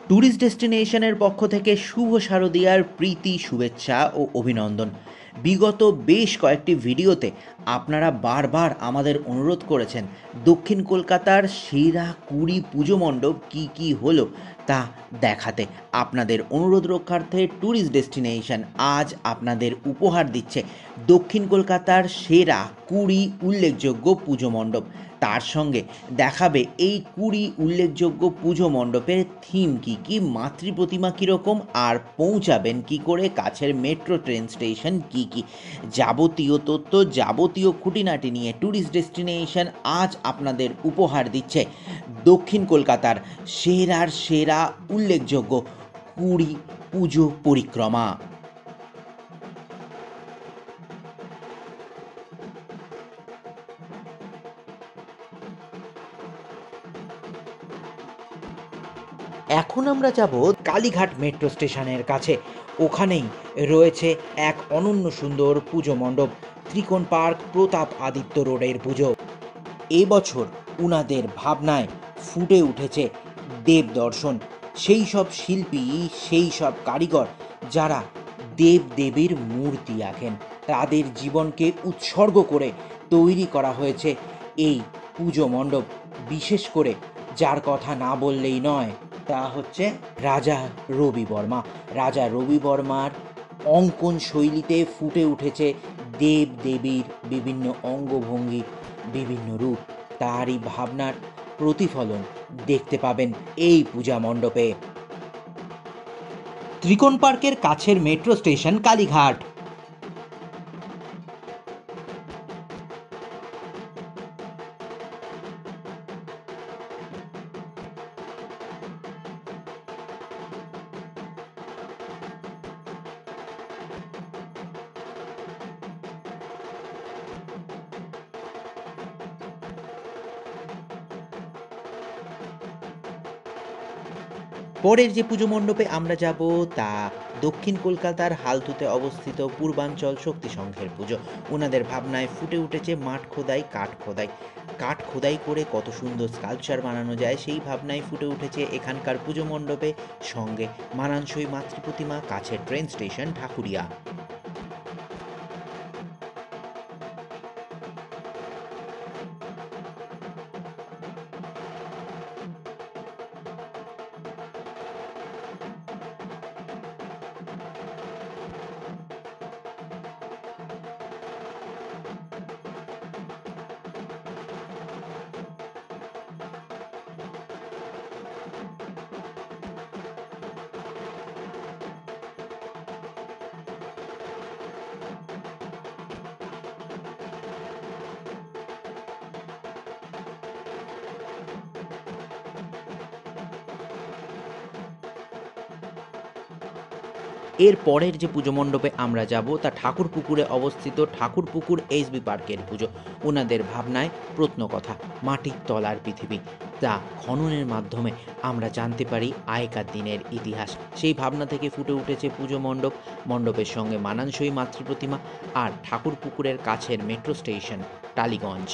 Tourist ডেস্টিনেশনের পক্ষ থেকে শুভ শারদীয়ার প্রীতি শুভেচ্ছা ও অভিনন্দন। বিগত বেশ কয়েকটি ভিডিওতে আপনারা বারবার আমাদের অনুরোধ করেছেন দক্ষিণ কলকাতার সেরা 20 পুজো মণ্ডপ কী কী হলো তা দেখাতে। আপনাদের অনুরোধ রক্ষার্থে ট্যুরিস্ট ডেস্টিনেশন আজ আপনাদের উপহার দিচ্ছে দক্ষিণ কলকাতার সেরা 20 উল্লেখযোগ্য পুজো মণ্ডপ। তার সঙ্গে দেখাবে এই 20 উল্লেখযোগ্য পুজো মণ্ডপের থিম কী কী, মাতৃ প্রতিমা কীরকম, আর পৌঁছাবেন কী করে, কাছের মেট্রো ট্রেন স্টেশন কী কী। যাবতীয় তথ্য, যাবতীয় খুঁটিনাটি নিয়ে ট্যুরিস্ট ডেস্টিনেশন আজ আপনাদের উপহার দিচ্ছে দক্ষিণ কলকাতার সেরার সেরা উল্লেখযোগ্য 20 পুজো পরিক্রমা। এখন আমরা যাব কালীঘাট মেট্রো স্টেশনের কাছে। ওখানেই রয়েছে এক অনন্য সুন্দর পুজো মণ্ডপ, ত্রিকোণ পার্ক প্রতাপ আদিত্য রোডের পুজো। এবছর উনাদের ভাবনায় ফুটে উঠেছে দেব দর্শন। সেই সব শিল্পী, সেই সব কারিগর যারা দেব দেবীর মূর্তি আঁকেন, তাদের জীবনকে উৎসর্গ করে তৈরি করা হয়েছে এই পুজো মণ্ডপ। বিশেষ করে যার কথা না বললেই নয়, তা হচ্ছে রাজা রবি বর্মা। রাজা রবি বর্মার অঙ্কন শৈলীতে ফুটে উঠেছে দেব দেবীর বিভিন্ন অঙ্গভঙ্গি, বিভিন্ন রূপ। তারই ভাবনার প্রতিফলন দেখতে পাবেন এই পূজা মণ্ডপে। ত্রিকোণ পার্কের কাছের মেট্রো স্টেশন কালীঘাট। পরের যে পুজো মণ্ডপে আমরা যাব তা দক্ষিণ কলকাতার হালতুতে অবস্থিত পূর্বাঞ্চল শক্তি সংঘের পুজো। ওনাদের ভাবনায় ফুটে উঠেছে মাঠ খোদাই, কাঠ খোদাই। কাঠ খোদাই করে কত সুন্দর স্কাল্পচার বানানো যায় সেই ভাবনায় ফুটে উঠেছে এখানকার পুজো মণ্ডপে। সঙ্গে মানানসই মাতৃ প্রতিমা, কাছের ট্রেন স্টেশন ঢাকুরিয়া। এর পরের যে পুজো মণ্ডপে আমরা যাব তা ঠাকুরপুকুরে অবস্থিত ঠাকুরপুকুর এসবি পার্কের পুজো। ওনাদের ভাবনায় প্রত্নকথা, মাটির তলার পৃথিবী, তা খননের মাধ্যমে আমরা জানতে পারি আগেকার দিনের ইতিহাস। সেই ভাবনা থেকে ফুটে উঠেছে পুজো মণ্ডপ। মণ্ডপের সঙ্গে মানানসই মাতৃপ্রতিমা আর ঠাকুরপুকুরের কাছের মেট্রো স্টেশন টালিগঞ্জ।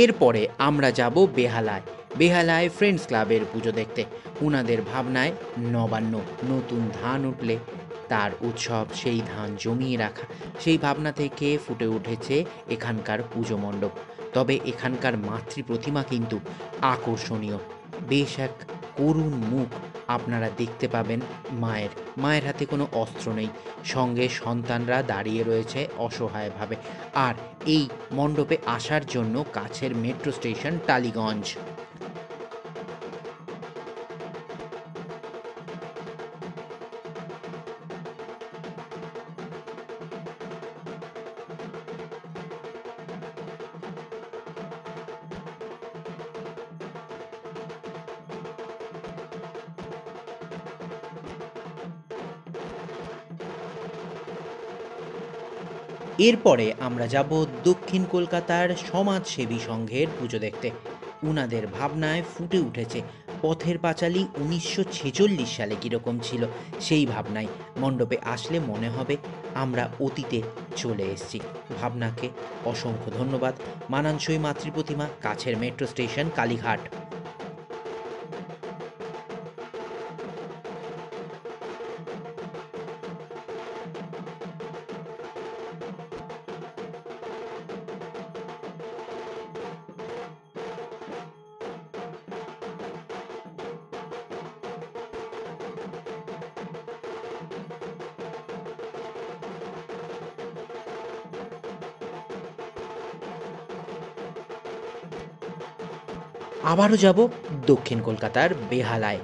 এরপরে আমরা যাব বেহালায়। বেহালায় ফ্রেন্ডস ক্লাবের পুজো দেখতে। উনাদের ভাবনায় নবান্ন, নতুন ধান উঠলে তার উৎসব, সেই ধান জমিয়ে রাখা, সেই ভাবনা থেকে ফুটে উঠেছে এখানকার পুজো মণ্ডপ। তবে এখানকার মাতৃ প্রতিমা কিন্তু আকর্ষণীয়। বেশ এক করুণ মুখ আপনারা দেখতে পাবেন মায়ের। মায়ের হাতে কোনো অস্ত্র নেই, সঙ্গে সন্তানরা দাঁড়িয়ে রয়েছে অসহায়ভাবে। আর এই মণ্ডপে আসার জন্য কাছের মেট্রো স্টেশন টালিগঞ্জ। এরপরে আমরা যাব দক্ষিণ কলকাতার সমাজসেবী সংঘের পুজো দেখতে। উনাদের ভাবনায় ফুটে উঠেছে পথের পাঁচালী 1946 সালে কীরকম ছিল সেই ভাবনায়। মণ্ডপে আসলে মনে হবে আমরা অতীতে চলে এসেছি। ভাবনাকে অসংখ্য ধন্যবাদ। মানানসই মাতৃপ্রতিমা, কাছের মেট্রো স্টেশন, কালীঘাট। আবারও যাব দক্ষিণ কলকাতার বেহালায়।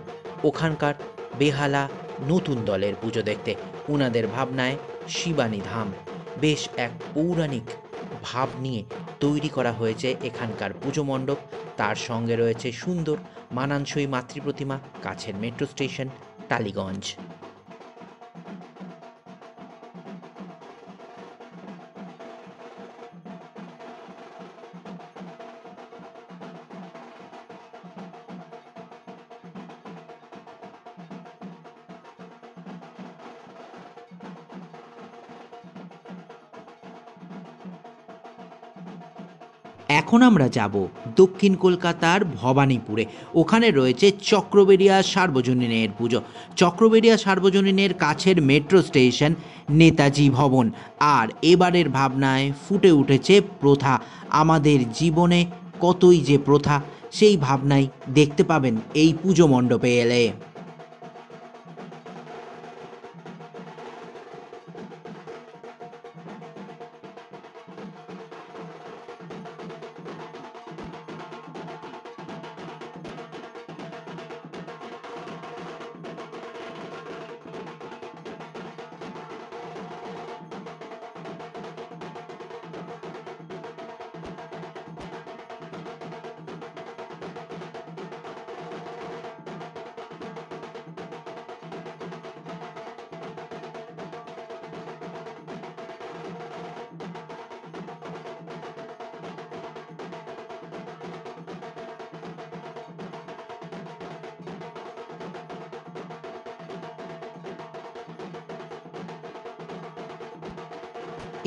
ওখানকার বেহালা নতুন দলের পুজো দেখতে। উনাদের ভাবনায় শিবানী ধাম, বেশ এক পৌরাণিক ভাব নিয়ে তৈরি করা হয়েছে এখানকার পুজো মণ্ডপ। তার সঙ্গে রয়েছে সুন্দর মানানসই মাতৃপ্রতিমা, কাছের মেট্রো স্টেশন, টালিগঞ্জ। এখন আমরা যাব দক্ষিণ কলকাতার ভবানীপুরে। ওখানে রয়েছে চক্রবেড়িয়া সার্বজনীনের পুজো। চক্রবেড়িয়া সার্বজনীনের কাছের মেট্রো স্টেশন, নেতাজি ভবন। আর এবারের ভাবনায় ফুটে উঠেছে প্রথা। আমাদের জীবনে কতই যে প্রথা, সেই ভাবনাই দেখতে পাবেন এই পুজো মণ্ডপে এলে।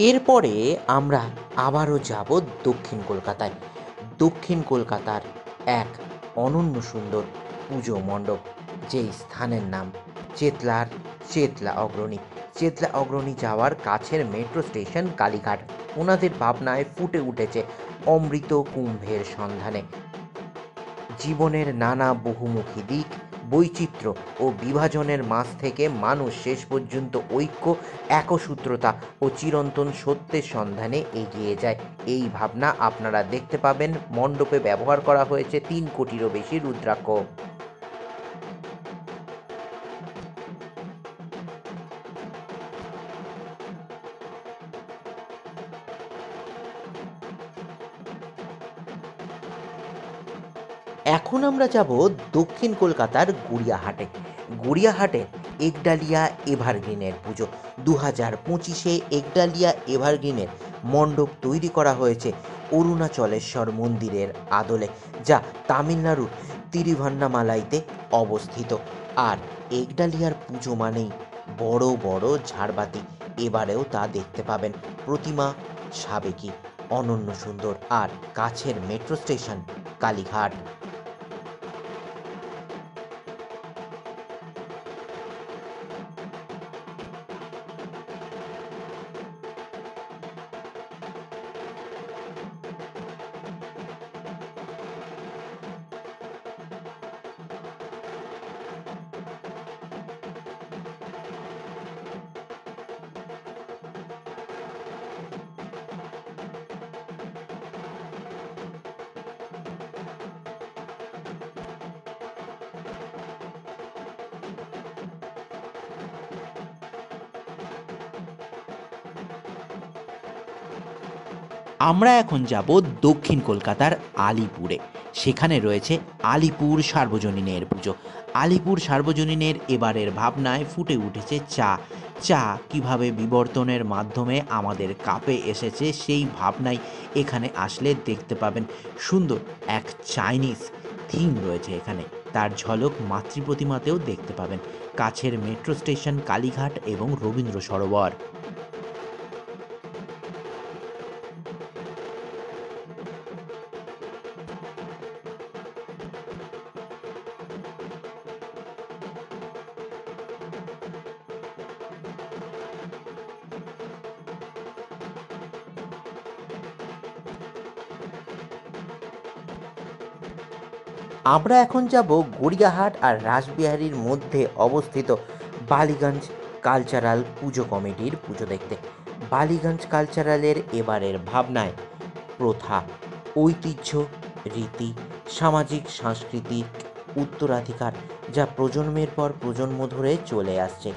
এরপরে আমরা আবারও যাব দক্ষিণ কলকাতায়। দক্ষিণ কলকাতার এক অনন্য সুন্দর পুজো মণ্ডপ, যেই স্থানের নাম চেতলার চেতলা অগ্রণী। চেতলা অগ্রণী যাওয়ার কাছের মেট্রো স্টেশন কালীঘাট। ওনাদের ভাবনায় ফুটে উঠেছে অমৃত কুম্ভের সন্ধানে। জীবনের নানা বহুমুখী দিক, বৈচিত্র্য ও বিভাজনের মাঝ থেকে মানুষ শেষ পর্যন্ত ঐক্য, একসূত্রতা ও চিরন্তন সত্যের সন্ধানে এগিয়ে যায়। এই ভাবনা আপনারা দেখতে পাবেন মণ্ডপে। ব্যবহার করা হয়েছে 3 কোটিরও বেশি রুদ্রাক্ষ। এখন আমরা যাব দক্ষিণ কলকাতার গড়িয়াহাটে। গড়িয়াহাটে একডালিয়া এভারগ্রিনের পুজো। 2025-এ একডালিয়া এভারগ্রিনের মণ্ডপ তৈরি করা হয়েছে অরুণাচলেশ্বর মন্দিরের আদলে, যা তামিলনাড়ুর তিরুভান্নামালাইতে অবস্থিত। আর একডালিয়ার পুজো মানেই বড় বড় ঝাড়বাতি। এবারেও তা দেখতে পাবেন। প্রতিমা সাবেকি, অনন্য সুন্দর। আর কাছের মেট্রো স্টেশন কালীঘাট। আমরা এখন যাব দক্ষিণ কলকাতার আলিপুরে। সেখানে রয়েছে আলিপুর সার্বজনীনের পুজো। আলিপুর সার্বজনীনের এবারের ভাবনায় ফুটে উঠেছে চা। চা কিভাবে বিবর্তনের মাধ্যমে আমাদের কাপে এসেছে সেই ভাবনাই এখানে আসলে দেখতে পাবেন। সুন্দর এক চাইনিজ থিম রয়েছে এখানে, তার ঝলক মাতৃপ্রতিমাতেও দেখতে পাবেন। কাছের মেট্রো স্টেশন কালীঘাট এবং রবীন্দ্র সরোবর। আমরা এখন যাব গড়িয়াহাট আর রাসবিহারীর মধ্যে অবস্থিত বালিগঞ্জ কালচারাল পুজো কমিটির পুজো দেখতে। বালিগঞ্জ কালচারালের এবারের ভাবনায় প্রথা, ঐতিহ্য, রীতি, সামাজিক সাংস্কৃতিক উত্তরাধিকার, যা প্রজন্মের পর প্রজন্ম ধরে চলে আসছে,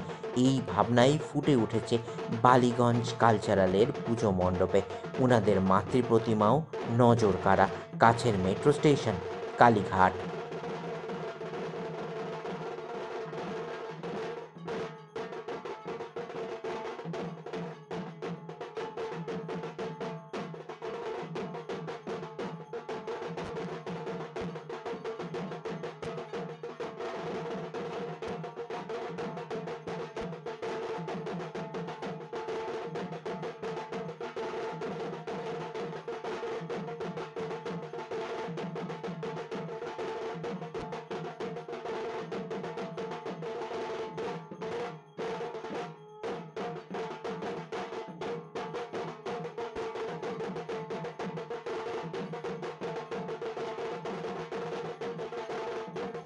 এই ভাবনাই ফুটে উঠেছে বালিগঞ্জ কালচারালের পুজো মণ্ডপে। ওনাদের মাতৃপ্রতিমাও নজর কাড়া। কাছের মেট্রো স্টেশন কালীঘাট।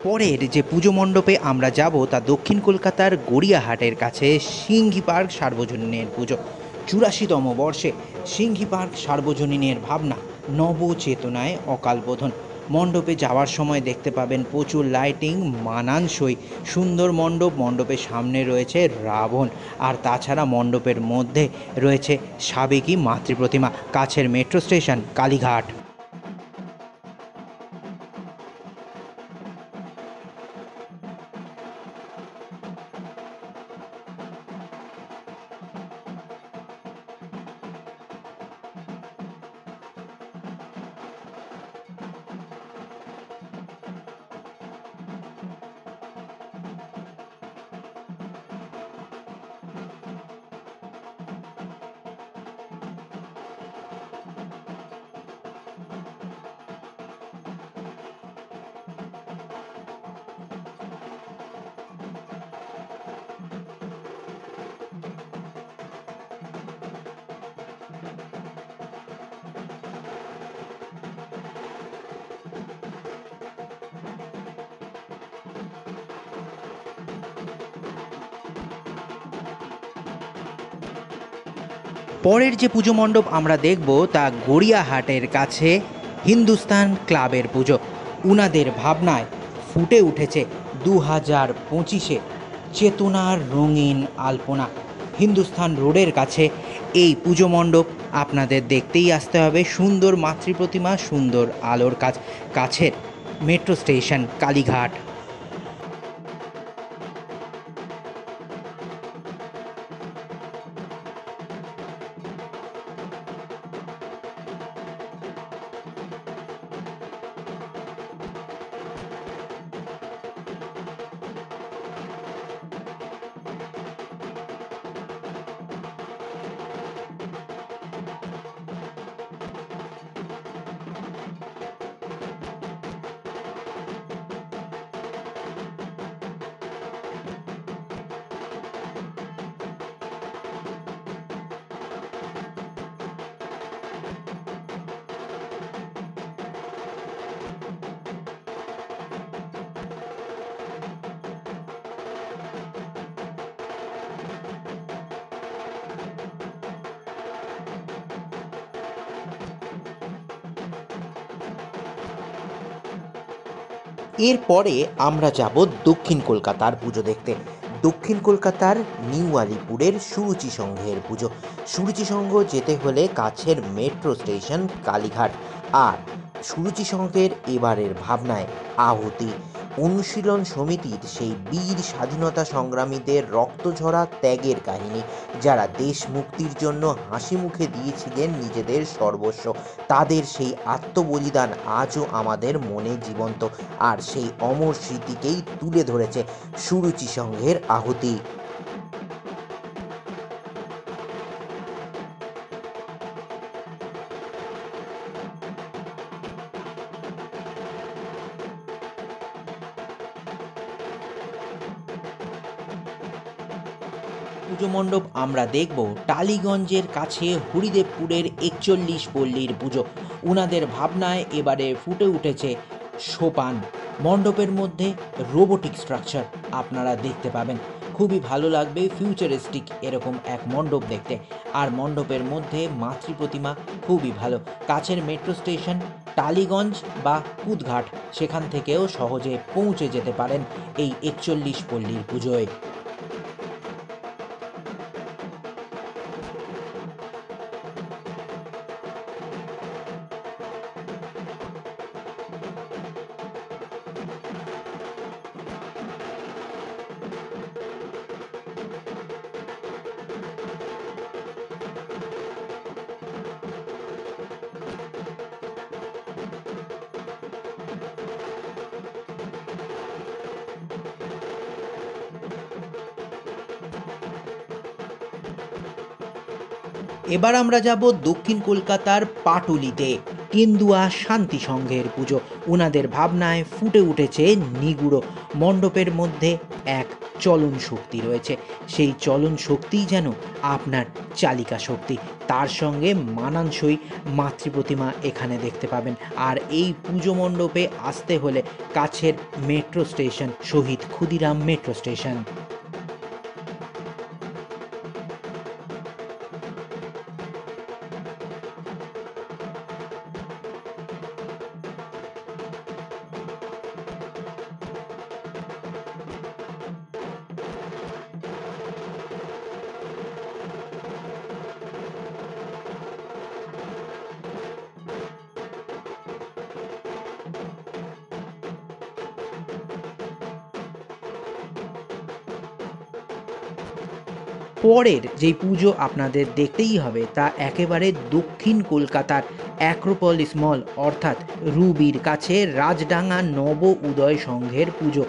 পরের যে পুজো মণ্ডপে আমরা যাব তা দক্ষিণ কলকাতার গড়িয়াহাটের কাছে সিংহী পার্ক সার্বজনীনের পুজো। 84তম বর্ষে সিংহী পার্ক সার্বজনীনের ভাবনা নবচেতনায় অকালবোধন। মণ্ডপে যাওয়ার সময় দেখতে পাবেন প্রচুর লাইটিং, মানানসই সুন্দর মণ্ডপ। মণ্ডপের সামনে রয়েছে রাবণ, আর তাছাড়া মণ্ডপের মধ্যে রয়েছে সাবেকি মাতৃপ্রতিমা। কাছের মেট্রো স্টেশন কালীঘাট। পরের যে পুজো মণ্ডপ আমরা দেখব তা গড়িয়াহাটের কাছে হিন্দুস্তান ক্লাবের পুজো। উনাদের ভাবনায় ফুটে উঠেছে 2025-এ চেতনার রঙিন আলপনা। হিন্দুস্তান রোডের কাছে এই পুজো মণ্ডপ আপনাদের দেখতেই আসতে হবে। সুন্দর মাতৃপ্রতিমা, সুন্দর আলোর কাজ। কাছের মেট্রো স্টেশন কালীঘাট। এরপরে আমরা যাব দক্ষিণ কলকাতার পুজো দেখতে। দক্ষিণ কলকাতার নিউ আলিপুরের সুরুচি সংঘের পুজো। সুরুচি সংঘ যেতে হলে কাছের মেট্রো স্টেশন কালীঘাট। আর সুরুচি সংঘের এবারের ভাবনায় আহুতি, অনুশীলন সমিতির সেই বীর স্বাধীনতা সংগ্রামীদের রক্তঝরা ত্যাগের কাহিনী, যারা দেশ মুক্তির জন্য হাসি মুখে দিয়েছিলেন নিজেদের সর্বস্ব। তাদের সেই আত্মবলিদান আজও আমাদের মনে জীবন্ত, আর সেই অমর স্মৃতিকেই তুলে ধরেছে সুরুচি সংঘের আহুতি। পুজো মণ্ডপ আমরা দেখব টালিগঞ্জের কাছে হরিদেবপুরের 41 পল্লীর পুজো। উনাদের ভাবনায় এবারে ফুটে উঠেছে সোপান। মণ্ডপের মধ্যে রোবোটিক স্ট্রাকচার আপনারা দেখতে পাবেন। খুবই ভালো লাগবে ফিউচারিস্টিক এরকম এক মণ্ডপ দেখতে। আর মণ্ডপের মধ্যে মাতৃ প্রতিমা খুবই ভালো। কাছের মেট্রো স্টেশন টালিগঞ্জ বা কুদঘাট, সেখান থেকেও সহজে পৌঁছে যেতে পারেন এই 41 পল্লীর পুজোয়। এবার আমরা যাব দক্ষিণ কলকাতার পাটুলিতে, কেন্দুয়া শান্তি সংঘের পুজো। ওনাদের ভাবনায় ফুটে উঠেছে নিগুড়ো। মণ্ডপের মধ্যে এক চলন শক্তি রয়েছে, সেই চলন শক্তিই যেন আপনার চালিকা শক্তি। তার সঙ্গে মানানসই মাতৃপ্রতিমা এখানে দেখতে পাবেন। আর এই পুজো মণ্ডপে আসতে হলে কাছের মেট্রো স্টেশন শহীদ ক্ষুদিরাম মেট্রো স্টেশন। পরের যেই পুজো আপনাদের দেখতেই হবে তা একেবারে দক্ষিণ কলকাতার অ্যাক্রোপলিস মল অর্থাৎ রুবির কাছে রাজডাঙ্গা নব উদয় সংঘের পুজো।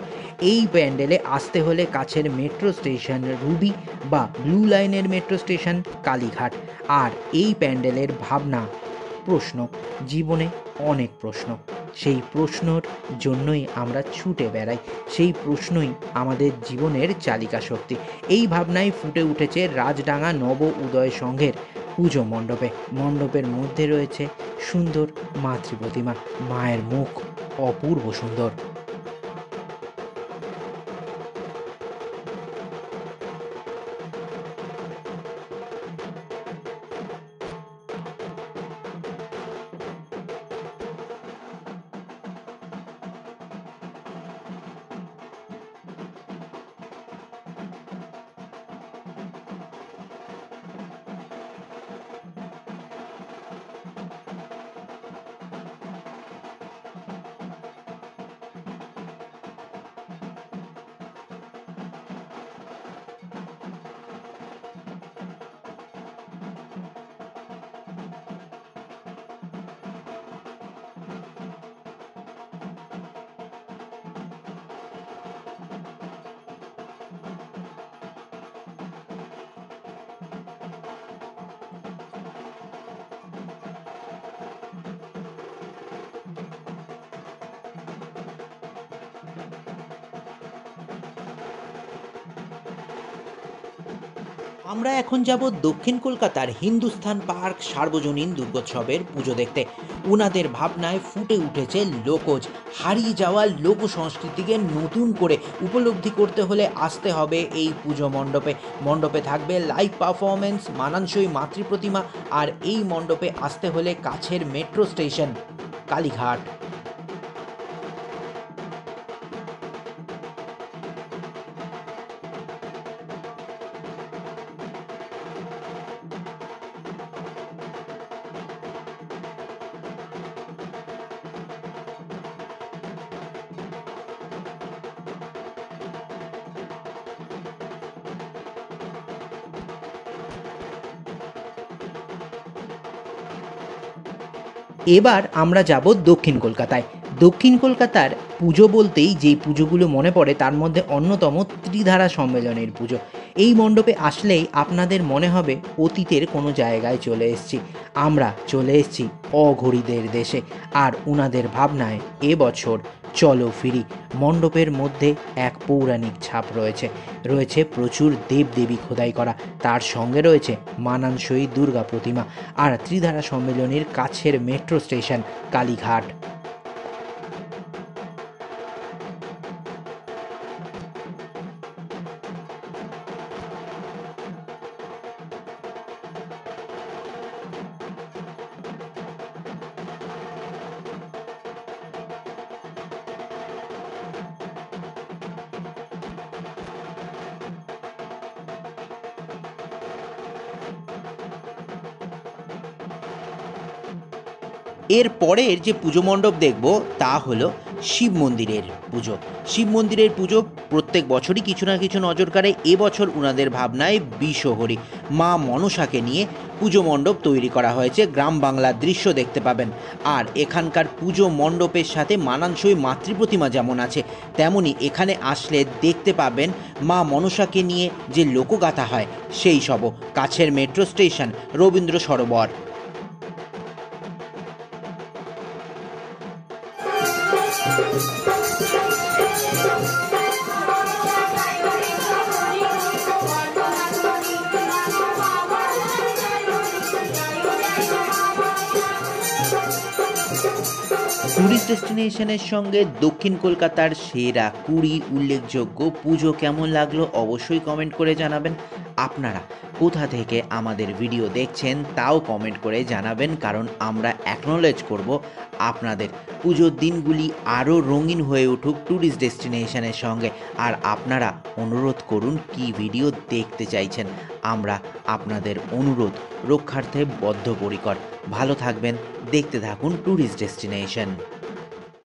এই প্যান্ডেলে আসতে হলে কাছের মেট্রো স্টেশন রুবি বা ব্লু লাইনের মেট্রো স্টেশন কালীঘাট। আর এই প্যান্ডেলের ভাবনা প্রশ্ন, জীবনে অনেক প্রশ্ন, সেই প্রশ্নর জন্যই আমরা ছুটে বেড়াই, সেই প্রশ্নই আমাদের জীবনের চালিকা শক্তি। এই ভাবনায় ফুটে উঠেছে রাজডাঙ্গা নব উদয় সংঘের পুজো মণ্ডপে। মণ্ডপের মধ্যে রয়েছে সুন্দর মাতৃ প্রতিমা, মায়ের মুখ অপূর্ব সুন্দর। আমরা এখন যাব দক্ষিণ কলকাতার হিন্দুস্থান পার্ক সার্বজনীন দুর্গোৎসবের পুজো দেখতে। উনাদের ভাবনায় ফুটে উঠেছে লোকজ। হারিয়ে যাওয়া লোক সংস্কৃতিকে নতুন করে উপলব্ধি করতে হলে আসতে হবে এই পুজো মণ্ডপে। মণ্ডপে থাকবে লাইভ পারফরমেন্স, মানানসই মাতৃপ্রতিমা। আর এই মণ্ডপে আসতে হলে কাছের মেট্রো স্টেশন কালীঘাট। এবার আমরা যাব দক্ষিণ কলকাতায়। দক্ষিণ কলকাতার পুজো বলতেই যেই পুজোগুলো মনে পড়ে তার মধ্যে অন্যতম ত্রিধারা সম্মেলনের পুজো। এই মণ্ডপে আসলেই আপনাদের মনে হবে অতীতের কোনো জায়গায় চলে এসেছি। আমরা চলে এসেছি অঘোরীদের দেশে, আর উনাদের ভাবনায় এবছর চলো ফিরি। মণ্ডপের মধ্যে এক পৌরাণিক ছাপ রয়েছে, রয়েছে প্রচুর দেবদেবী খোদাই করা, তার সঙ্গে রয়েছে মানানসই দুর্গা প্রতিমা, আর ত্রিধারা সম্মেলনের কাছের মেট্রো স্টেশন কালীঘাট। এর পরের যে পুজো মণ্ডপ দেখব তা হলো শিব মন্দিরের পুজো। শিব মন্দিরের পুজো প্রত্যেক বছরই কিছু না কিছু নজর কাড়ে। এবছর উনাদের ভাবনায় বিশ্বহরি মা মনসাকে নিয়ে পুজো মণ্ডপ তৈরি করা হয়েছে। গ্রাম বাংলার দৃশ্য দেখতে পাবেন। আর এখানকার পুজো মণ্ডপের সাথে মানানসই মাতৃপ্রতিমা যেমন আছে, তেমনি এখানে আসলে দেখতে পাবেন মা মনসাকে নিয়ে যে লোকগাথা হয় সেই সবও। কাছের metro station Rabindra Sarobar. Tourist ডেস্টিনেশনের সঙ্গে দক্ষিণ কলকাতার সেরা 20 উল্লেখযোগ্য পুজো কেমন লাগলো অবশ্যই কমেন্ট করে জানাবেন। আপনারা কোথা থেকে আমাদের ভিডিও দেখছেন তাও কমেন্ট করে জানাবেন, কারণ আমরা অ্যাকনলেজ করব আপনাদের পুজোর দিনগুলি আরও রঙিন হয়ে উঠুক ট্যুরিস্ট ডেস্টিনেশনের সঙ্গে। আর আপনারা অনুরোধ করুন কি ভিডিও দেখতে চাইছেন, আমরা আপনাদের অনুরোধ রক্ষার্থে বদ্ধপরিকর। ভালো থাকবেন, দেখতে থাকুন ট্যুরিস্ট ডেস্টিনেশন।